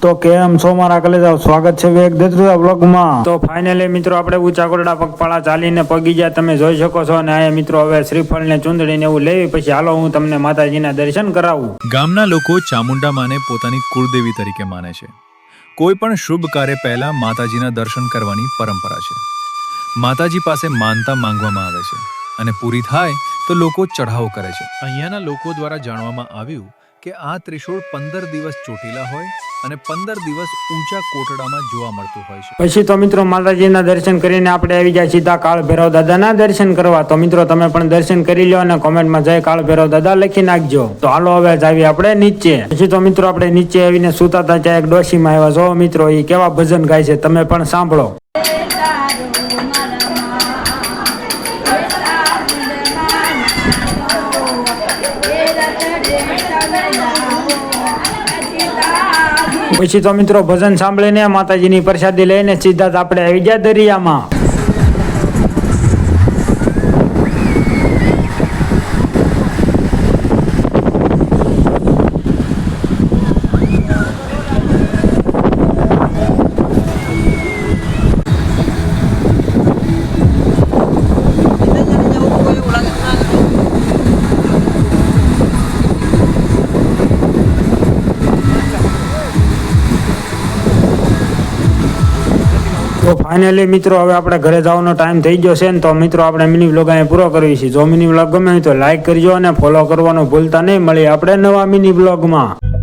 તો કેમ છો મારા કલેજાઓ, સ્વાગત છે વેગ દેત્રુડા બ્લોગમાં। તો ફાઇનલી મિત્રો આપણે ઊંચા કોટડા પગપાળા ચાલીને પગી ગયા, તમે જોઈ શકો છો। અને આ મિત્રો હવે શ્રીફળ ને ચુંદડી ને એવું લેવી, પછી હાલો હું તમને માતાજીના દર્શન કરાવું। ગામના લોકો ચામુંડા માને પોતાની કુળદેવી તરીકે માને છે। કોઈ પણ શુભ કાર્ય પહેલા માતાજીના દર્શન કરવાની પરંપરા છે। માતાજી પાસે માનતા માંગવામાં આવે છે અને પૂરી થાય તો લોકો ચઢાવો કરે છે। અહીંયાના લોકો દ્વારા જાણવામાં આવ્યું કે આ ત્રિશૂળ 15 દિવસ ચોટીલા હોય અને 15 દિવસ ઊંચા કોટડામાં જોવા મળતું હોય છે। પછી તો મિત્રો માતાજીના દર્શન કરીને આપણે આવી જાય સીધા કાળ ભૈરવ દાદાના દર્શન કરવા। તો મિત્રો તમે પણ દર્શન કરી લો અને કોમેન્ટમાં જય કાળ ભૈરવ દાદા લખી નાખજો। તો હાલો હવે જાવી આપણે નીચે। પછી તો મિત્રો આપણે નીચે આવીને સુતાતા ત્યાં એક ડોશીમાં આવ્યા। જો મિત્રો એ કેવા ભજન ગાય છે, તમે પણ સાંભળો। પછી તો મિત્રો ભજન સાંભળીને માતાજીની પ્રસાદી લઈને સીધા જ આપણે આવી ગયા દરિયામાં। તો ફાઇનલી મિત્રો હવે આપણે ઘરે જવાનો ટાઈમ થઈ ગયો છે ને। તો મિત્રો આપણે મિની વ્લોગ અહીંયા પૂરો કરવી છે। જો મિની વ્લોગ ગમે તો લાઈક કરજો અને ફોલો કરવાનું ભૂલતા નહીં। મળીએ આપણે નવા મિની વ્લોગમાં।